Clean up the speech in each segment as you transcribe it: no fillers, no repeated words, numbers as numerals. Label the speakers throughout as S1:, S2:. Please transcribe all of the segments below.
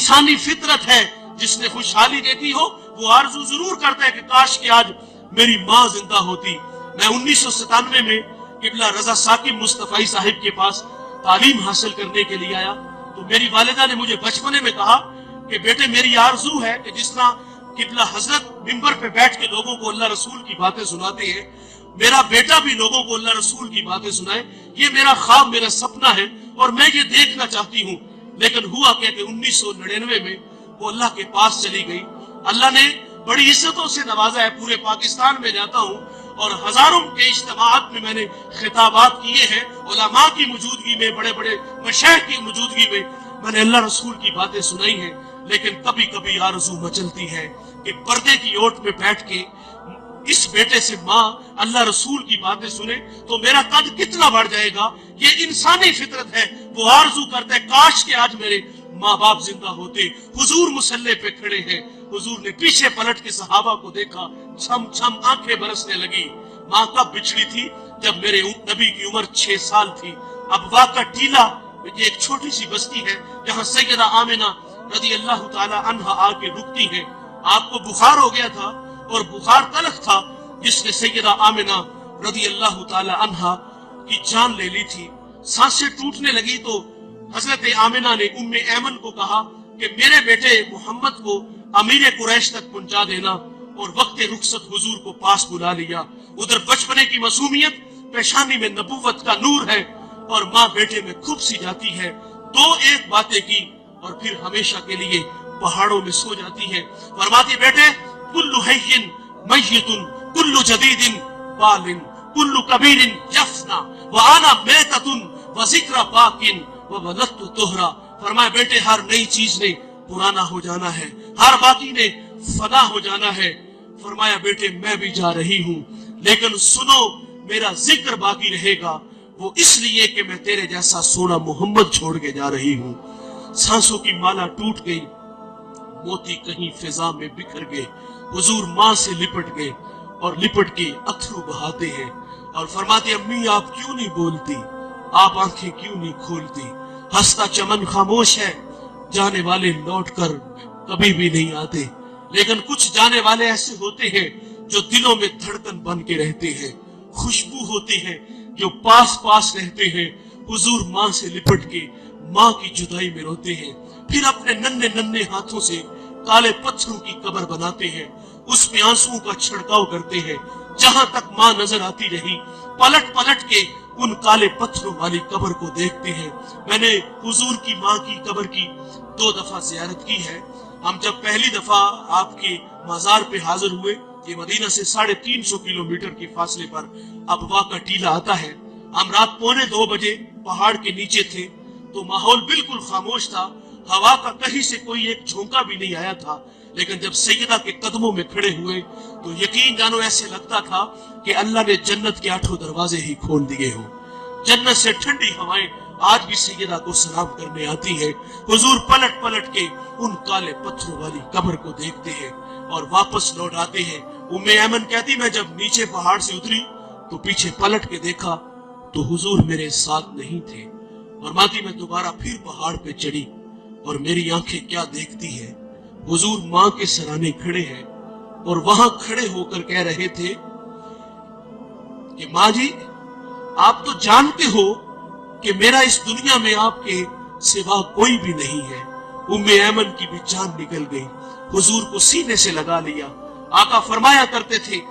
S1: इंसानी फितरत है, जिसने खुशहाली देखी हो वो आरजू जरूर करता है कि काश कि आज मेरी माँ जिंदा होती। मैं 1997 में किबला रजा साकिब मुस्तफाई साहिब के पास तालीम हासिल करने के लिए आया, तो मेरी वालिदा ने मुझे बचपने में कहा कि बेटे मेरी आरजू है कि जिस तरह किबला हजरत मिंबर पे बैठ के लोगों को अल्लाह रसूल की बातें सुनाते हैं, मेरा बेटा भी लोगों को अल्लाह रसूल की बातें सुनाए। ये मेरा ख्वाब, मेरा सपना है और मैं ये देखना चाहती हूँ। लेकिन हुआ क्या कि 1999 में वो अल्लाह के पास चली गई। अल्लाह ने बड़ी इज्जतों से नवाजा है। पूरे पाकिस्तान में जाता हूँ और हजारों के इज्तिमाअत में मैंने खिताबात किए हैं, उलमा की मौजूदगी में, बड़े बड़े मशाइख की मौजूदगी में मैंने अल्लाह रसूल की बातें सुनाई हैं। लेकिन कभी कभी आरज़ू मचलती है कि पर्दे की ओट में बैठ के इस बेटे से माँ अल्लाह रसूल की बातें सुने तो मेरा कद कितना बढ़ जाएगा। ये इंसानी फितरत है। वो आरज़ू करता है काश के आज मेरे माँ बाप जिंदा होते। हुजूर मुसल्ले पे खड़े हैं, हुजूर ने पीछे पलट के सहाबा को देखा, छम छम आंखें बरसने लगी। माँ कब बिछड़ी थी? जब मेरे नबी की उम्र 6 साल थी। अब वाका टीला ये एक छोटी सी बस्ती है जहाँ सैयदा आमिना रज़ी अल्लाह ताला अन्हा आके रुकती है। आपको बुखार हो गया था और बुखार तलख था जिसने सैयदा आमिना रज़ी अल्लाह ताला अन्हा की जान ले ली थी। सांसें टूटने लगी तो हजरत आमिना ने उम्मे ऐमन को कहा कि मेरे बेटे मोहम्मद को अमीर कुरैश तक पहुंचा देना, और वक्त रुखसत हुजूर को पास बुला लिया। उधर बचपने की मासूमियत, पेशानी में नबूवत का नूर है और माँ बेटे में खूब सी जाती है। 2-1 बातें की और फिर हमेशा के लिए पहाड़ों में सो जाती है। फरमाती बेटे कुल्लु हैयिन मय्यितुन कुल्लु जदीदिन बालिन कुल्लु कबीरिन यफना व आना मैततुन व ज़िक्र बाकिन व वलदतु तुहरा। फरमाया बेटे हर नई चीज ने पुराना हो जाना है, हर बाकी ने फना हो जाना है। फरमाया बेटे मैं भी जा रही हूँ, लेकिन सुनो मेरा जिक्र बाकी रहेगा, वो इसलिए कि मैं तेरे जैसा सोना मोहम्मद छोड़ के जा रही हूँ। सांसों की माला टूट गई, मोती कहीं फिजा में बिखर गए। हुजूर माँ से लिपट गए और लिपट के अथरू बहाते हैं और फरमाते अम्मी आप क्यों नहीं बोलती, आप आंखें क्यों नहीं खोलती। हंसता चमन खामोश है, जाने वाले लौट कर कभी भी नहीं आते। लेकिन कुछ जाने वाले ऐसे होते हैं जो दिलों में धड़कन बन के रहते हैं, खुशबू होती है जो पास पास रहते हैं। हुजूर माँ से लिपट के माँ की जुदाई में रोते हैं, फिर अपने नन्हे नन्हे हाथों से काले पत्थरों की कब्र बनाते हैं, उसमें आंसुओं का छिड़काव करते हैं। जहां तक माँ नजर आती रही पलट पलट के उन काले पत्थरों वाली कब्र को देखते हैं। मैंने हुजूर की माँ की कब्र की 2 दफा ज़ियारत की है। हम जब पहली दफा आपके मजार पे हाजिर हुए, ये मदीना से 350 किलोमीटर के फासले पर अबवा का टीला आता है। हम रात 1:45 बजे पहाड़ के नीचे थे तो माहौल बिल्कुल खामोश था, हवा का कहीं से कोई एक झोंका भी नहीं आया था। लेकिन जब सैयदा के कदमों में खड़े हुए तो यकीन जानो ऐसे लगता था कि अल्लाह ने जन्नत के 8 दरवाजे ही खोल दिए हों। जन्नत से ठंडी हवाएं आज भी सैयदा को सलाम करने आती है। हुजूर पलट पलट के उन काले पत्थरों वाली कब्र को देखते हैं और वापस लौट आते हैं। उम्मे ऐमन कहती मैं जब नीचे पहाड़ से उतरी तो पीछे पलट के देखा तो हुजूर मेरे साथ नहीं थे। और माती मैं दोबारा फिर पहाड़ पे चढ़ी और मेरी आंखें क्या देखती है, हुजूर माँ के सराने खड़े हैं और वहां खड़े होकर कह रहे थे कि माँ जी आप तो जानते हो कि मेरा इस दुनिया में आपके सिवा कोई भी नहीं है। उम्मे ऐमन की भी जान निकल गई, हुजूर को सीने से लगा लिया। आका फरमाया करते थे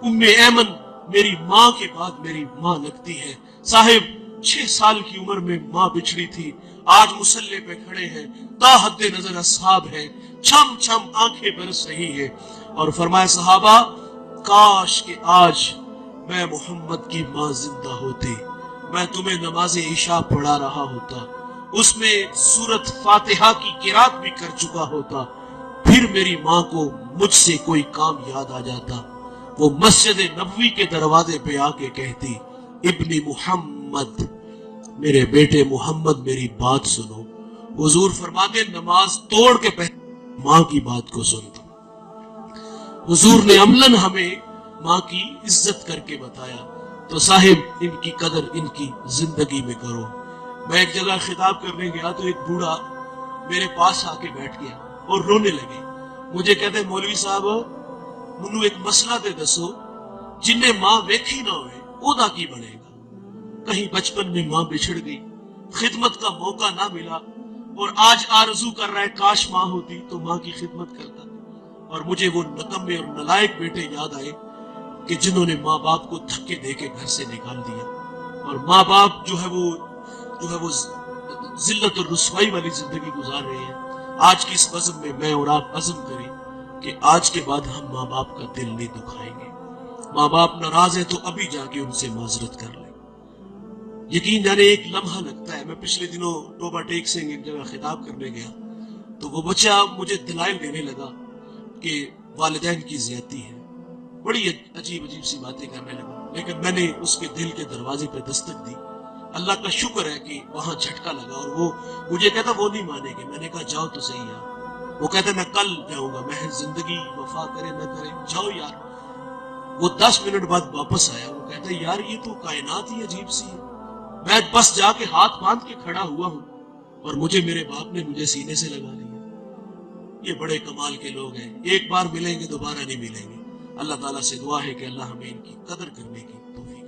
S1: उम्मे ऐमन मेरी माँ के बाद मेरी माँ लगती है। साहिब 6 साल की उम्र में माँ बिछड़ी थी, आज मुसल्ले पे खड़े हैं, ताहद्दे नजर अस्हाब है, छम छम आंखें बरस रही है। और फरमाया सहाबा काश कि आज मैं मोहम्मद की माँ जिंदा होती, मैं तुम्हें नमाज़े इशा पढ़ा रहा होता, उसमें सूरत फातिहा की किरात भी कर चुका होता, फिर मेरी माँ को मुझसे कोई काम याद आ जाता। वो मस्जिद नबवी के दरवाजे पे आके कहती इब्नी मुहम्मद, मेरे बेटे मोहम्मद मेरी बात सुनो। हुजूर फरमाते नमाज तोड़ के पहले माँ की बात को सुन। हुजूर ने अमलन हमें माँ की इज्जत करके बताया, तो साहिब इनकी कदर इनकी जिंदगी में करो। मैं एक जगह खिताब करने गया तो एक बूढ़ा میرے پاس آ کے بیٹھ گیا اور رونے لگے. مجھے کہتے مولوی صاحب منو ایک مسئلہ تے دسو جنہیں ماں ویکھی نہ ہوئے اودا کی بنے گا. کہیں بچپن میں ماں بچھڑ گئی, خدمت کا موقع نہ ملا, اور آج آرزو کر رہا ہے کاش ماں ہوتی تو ماں کی خدمت کرتا. اور مجھے وہ نکمے اور نلائق بیٹے یاد آئے کہ جنہوں نے ماں باپ کو دھکے دے کے گھر سے نکال دیا, اور ماں باپ جو ہے وہ ذلت اور رسوائی والی زندگی گزار رہے ہیں. آج کی اس بزم میں میں اور آپ عزم کریں کہ آج کے بعد ہم ماں باپ کا دل نہیں دکھائیں گے. ماں باپ ناراض ہے تو ابھی جا کے ان سے معذرت کر لیں. یقین جانے ایک لمحہ لگتا ہے. میں پچھلے دنوں ٹوبا ٹیک سے ایک جگہ خطاب کرنے گیا تو وہ بچہ مجھے دلائل دینے لگا کہ والدین کی زیادتی ہے. بڑی عجیب سی باتیں کرنے لگا, لیکن میں نے اس کے دل کے دروازے پہ دستک دی. اللہ کا شکر ہے کہ وہاں جھٹکا لگا, اور وہ مجھے کہتا وہ نہیں مانے گے. میں نے کہا جاؤ تو صحیح یار. وہ کہتا میں کل جاؤں گا. میں زندگی وفا کرے نہ کرے جاؤ یار. وہ 10 منٹ بعد واپس آیا. وہ کہتا یار یہ تو کائنات ہی عجیب سی ہے. میں بس جا کے ہاتھ باندھ کے کھڑا ہوا ہوں اور مجھے میرے باپ نے مجھے سینے سے لگا لیا. یہ بڑے کمال کے لوگ ہیں. ایک بار ملیں گے دوبارہ نہیں ملیں گے. اللہ تعالیٰ سے دعا ہے کہ اللہ ہمیں ان کی قدر کرنے کی توفیق